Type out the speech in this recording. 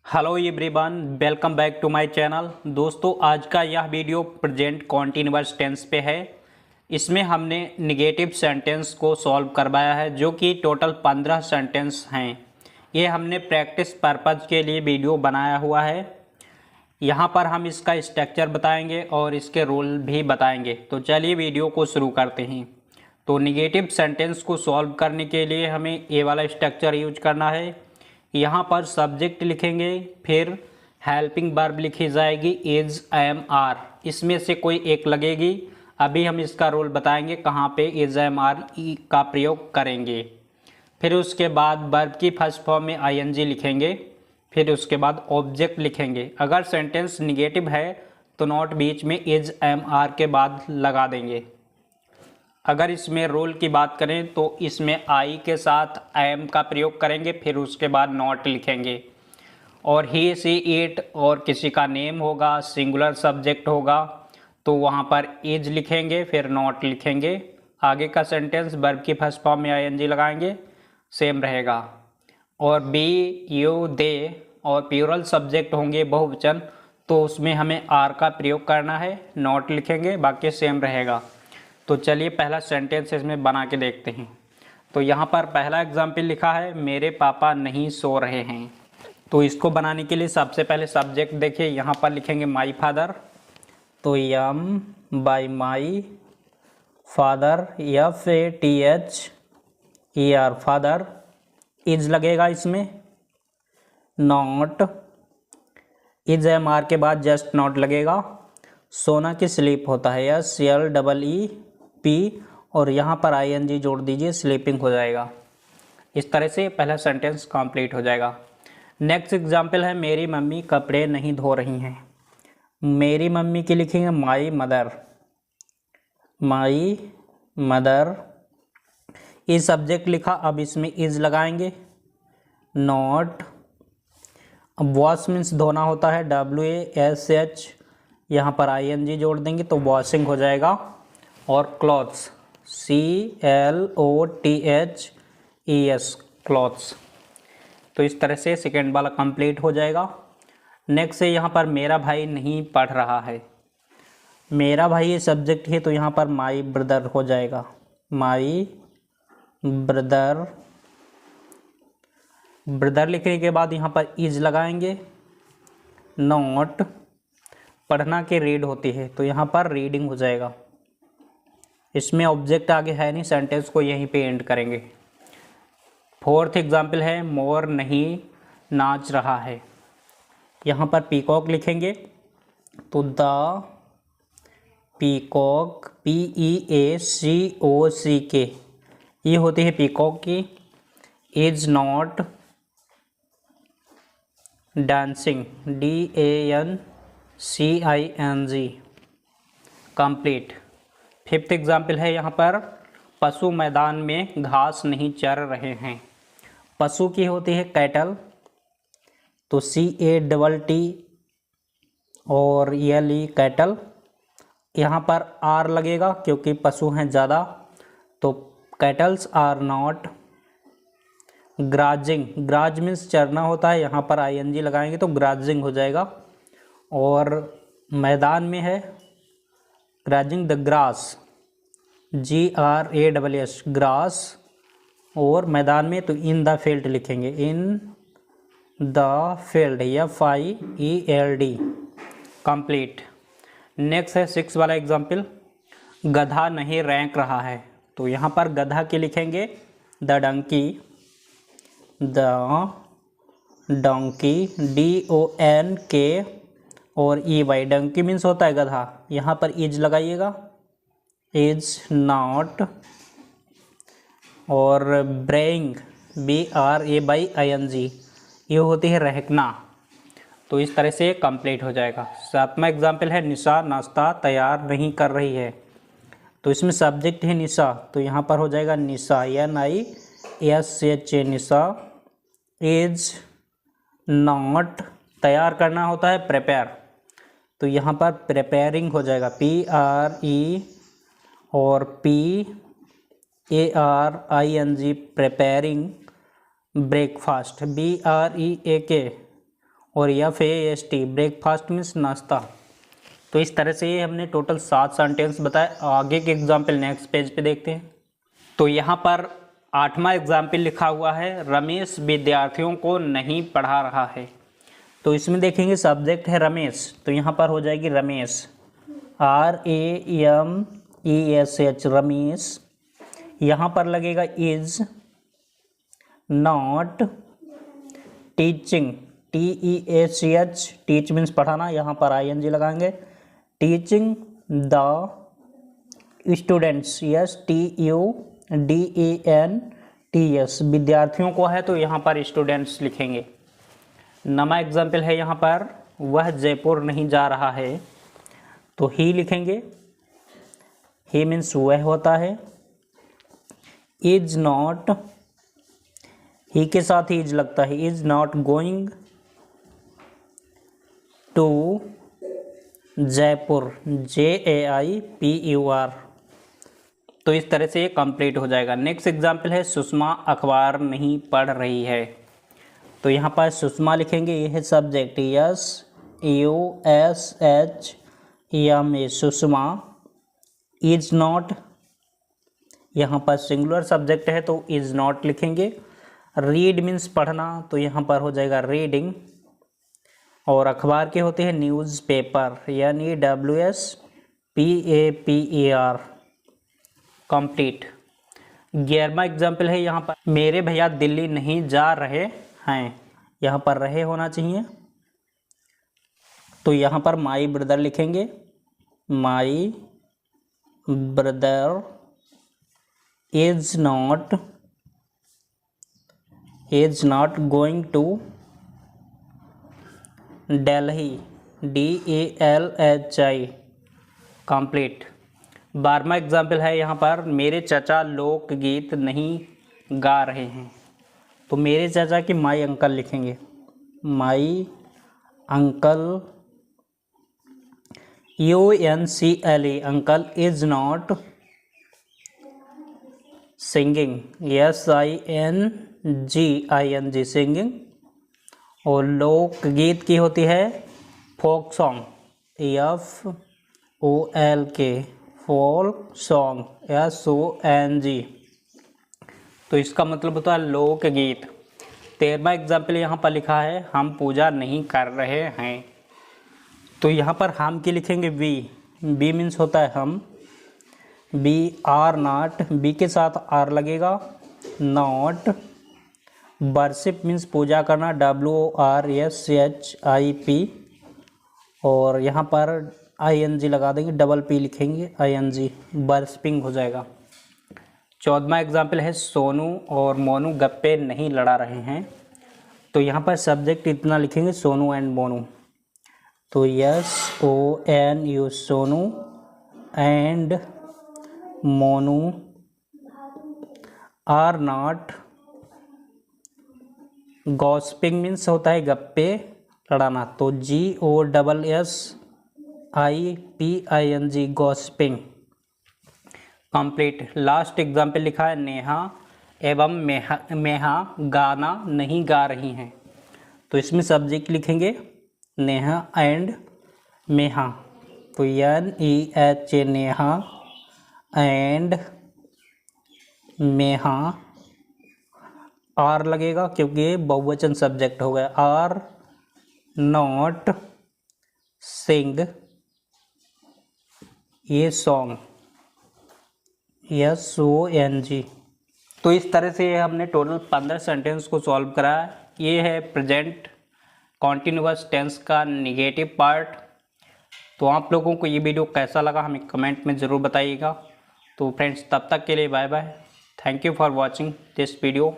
Hello everyone, welcome back to my channel. दोस्तों, आज का यह वीडियो प्रेजेंट कॉन्टिन्यूअस टेंस पे है। इसमें हमने निगेटिव सेंटेंस को सॉल्व करवाया है, जो कि टोटल 15 सेंटेंस हैं। ये हमने प्रैक्टिस पर्पज़ के लिए वीडियो बनाया हुआ है। यहाँ पर हम इसका स्ट्रक्चर बताएंगे और इसके रूल भी बताएंगे। तो चलिए वीडियो को शुरू करते हैं। तो निगेटिव सेंटेंस को सॉल्व करने के लिए हमें ये वाला स्ट्रक्चर यूज करना है। यहाँ पर सब्जेक्ट लिखेंगे, फिर हेल्पिंग वर्ब लिखी जाएगी इज, एम, आर। इसमें से कोई एक लगेगी। अभी हम इसका रोल बताएंगे कहाँ पे इज, एम, आर का प्रयोग करेंगे। फिर उसके बाद वर्ब की फर्स्ट फॉर्म में आईएनजी लिखेंगे। फिर उसके बाद ऑब्जेक्ट लिखेंगे। अगर सेंटेंस निगेटिव है तो नॉट बीच में इज, एम, आर के बाद लगा देंगे। अगर इसमें रोल की बात करें तो इसमें आई के साथ एम का प्रयोग करेंगे, फिर उसके बाद नॉट लिखेंगे। और ही, सी, इट और किसी का नेम होगा, सिंगुलर सब्जेक्ट होगा तो वहाँ पर इज लिखेंगे, फिर नॉट लिखेंगे। आगे का सेंटेंस वर्ब की फर्स्ट फॉर्म में आईएनजी लगाएंगे, सेम रहेगा। और बी, यू, दे और प्लूरल सब्जेक्ट होंगे बहुवचन, तो उसमें हमें आर का प्रयोग करना है, नॉट लिखेंगे, बाकी सेम रहेगा। तो चलिए पहला सेंटेंस इसमें बना के देखते हैं। तो यहाँ पर पहला एग्जाम्पल लिखा है, मेरे पापा नहीं सो रहे हैं। तो इसको बनाने के लिए सबसे पहले सब्जेक्ट देखिए, यहाँ पर लिखेंगे माई फादर। तो यम बाई my father, FATHER father. Is लगेगा इसमें, नॉट। इज, एम, आर के बाद जस्ट नॉट लगेगा। सोना की स्लीप होता है, SLEEP, और यहाँ पर ING जोड़ दीजिए, स्लीपिंग हो जाएगा। इस तरह से पहला सेंटेंस कंप्लीट हो जाएगा। नेक्स्ट एग्जाम्पल है, मेरी मम्मी कपड़े नहीं धो रही हैं। मेरी मम्मी की लिखेंगे माई मदर। माई मदर, ये सब्जेक्ट लिखा, अब इसमें इज लगाएंगे, नॉट। अब वॉश मीन्स धोना होता है, WASH, यहाँ पर ING जोड़ देंगे तो वॉशिंग हो जाएगा। और क्लॉथ्स, CLOTHES, क्लॉथ्स। तो इस तरह से सेकेंड वाला कंप्लीट हो जाएगा। नेक्स्ट है, यहाँ पर मेरा भाई नहीं पढ़ रहा है। मेरा भाई ये सब्जेक्ट है, तो यहाँ पर माई ब्रदर हो जाएगा, माई ब्रदर। ब्रदर लिखने के बाद यहाँ पर इज लगाएंगे, नॉट। पढ़ना के रीड होती है, तो यहाँ पर रीडिंग हो जाएगा। इसमें ऑब्जेक्ट आगे है नहीं, सेंटेंस को यहीं पे एंड करेंगे। फोर्थ एग्जाम्पल है, मोर नहीं नाच रहा है। यहाँ पर पीकॉक लिखेंगे, तो द पीकॉक, PEACOCK, ये होती है पीकॉक की। Is not dancing, DANCING, complete. Fifth example है, यहाँ पर पशु मैदान में घास नहीं चर रहे हैं। पशु की होती है कैटल, तो CATT और LE, कैटल। यहाँ पर आर लगेगा क्योंकि पशु हैं ज़्यादा, तो कैटल्स आर नॉट ग्राजिंग। ग्राज मीन्स चरना होता है, यहाँ पर ING लगाएंगे तो ग्राजिंग हो जाएगा। और मैदान में है ग्राजिंग द ग्रास, GRASS, ग्रास। और मैदान में तो इन द फील्ड लिखेंगे, in the field, FIELD, complete. Next है सिक्स वाला एग्जाम्पल, गधा नहीं रैंक रहा है। तो यहाँ पर गधा के लिखेंगे the donkey, the donkey, DONK और EY, डंकी मीन्स होता है गधा। यहाँ पर इज लगाइएगा, इज नॉट। और ब्रेइंग, BRAING, ये होती है रहकना। तो इस तरह से कंप्लीट हो जाएगा। सातवां एग्जाम्पल है, निशा नाश्ता तैयार नहीं कर रही है। तो इसमें सब्जेक्ट है निशा, तो यहाँ पर हो जाएगा निशा, NISHA, निशा। इज नॉट, तैयार करना होता है प्रिपेयर, तो यहाँ पर प्रिपेयरिंग हो जाएगा, PRE और PARING, प्रिपेयरिंग। ब्रेकफास्ट, BREAK और FAST ब्रेकफास्ट मीन्स नाश्ता। तो इस तरह से ये हमने टोटल 7 सेंटेंस बताए। आगे के एग्जाम्पल नेक्स्ट पेज पे देखते हैं। तो यहाँ पर 8वां एग्जाम्पल लिखा हुआ है, रमेश विद्यार्थियों को नहीं पढ़ा रहा है। तो इसमें देखेंगे सब्जेक्ट है रमेश, तो यहाँ पर हो जाएगी रमेश, RAMESH रमेश। यहाँ पर लगेगा is not teaching, TEACH, teach means पढ़ाना, यहाँ पर ING लगाएंगे, टीचिंग द स्टूडेंट्स, STUDENTS विद्यार्थियों को है, तो यहाँ पर स्टूडेंट्स लिखेंगे। 9वां एग्जाम्पल है यहाँ पर, वह जयपुर नहीं जा रहा है, तो ही लिखेंगे, ही मीन्स वह होता है। इज नॉट, ही के साथ ही इज लगता है, is not going to Jaipur, JAIPUR। तो इस तरह से ये कंप्लीट हो जाएगा। नेक्स्ट एग्जाम्पल है, सुषमा अखबार नहीं पढ़ रही है, तो यहाँ पर सुषमा लिखेंगे, ये है subject, SUSHMA Sushma. Is not, यहाँ पर सिंगुलर सब्जेक्ट है तो इज नॉट लिखेंगे। रीड मीन्स पढ़ना, तो यहाँ पर हो जाएगा रीडिंग। और अखबार के होते हैं न्यूज़पेपर, NEWSPAPER कंप्लीट। 11वां एग्जाम्पल है यहाँ पर, मेरे भैया दिल्ली नहीं जा रहे हैं, यहाँ पर रहे होना चाहिए, तो यहाँ पर माई ब्रदर लिखेंगे, my brother is not going to Delhi, DALHI complete. 12वां एग्जाम्पल है यहाँ पर, मेरे चाचा लोकगीत नहीं गा रहे हैं, तो मेरे चाचा की माई अंकल लिखेंगे, my uncle UNCLE uncle is not singing, SINGING singing. और लोकगीत की होती है folk song, FOLK folk song, SONG, तो इसका मतलब होता है लोकगीत। 13वां एग्जाम्पल यहाँ पर लिखा है, हम पूजा नहीं कर रहे हैं, तो यहाँ पर हम की लिखेंगे बी मीन्स होता है हम, BR नॉट, बी के साथ आर लगेगा, नॉट। वर्शिप मीन्स पूजा करना, WORSHIP, और यहाँ पर ING लगा देंगे, डबल P लिखेंगे, ING, वर्शिपिंग हो जाएगा। 14वां एग्जाम्पल है, सोनू और मोनू गप्पे नहीं लड़ा रहे हैं, तो यहाँ पर सब्जेक्ट इतना लिखेंगे, सोनू एंड मोनू, तो SONU Sonu and Monu are not gossiping means होता है गप्पे लड़ाना, तो GOSSIPING gossiping complete. Last example लिखा है, नेहा एवं मेहा गाना नहीं गा रही हैं, तो इसमें सब्जेक्ट लिखेंगे नेहा एंड मेहा, तो NEHA नेहा एंड मेहा, आर लगेगा क्योंकि बहुवचन सब्जेक्ट हो गया, आर नॉट सिंग ये सॉन्ग, SONG। तो इस तरह से हमने टोटल 15 सेंटेंस को सॉल्व करा है। ये है प्रेजेंट कॉन्टिन्यूअस टेंस का निगेटिव पार्ट। तो आप लोगों को ये वीडियो कैसा लगा हमें कमेंट में ज़रूर बताइएगा। तो फ्रेंड्स, तब तक के लिए bye bye. Thank you for watching this video.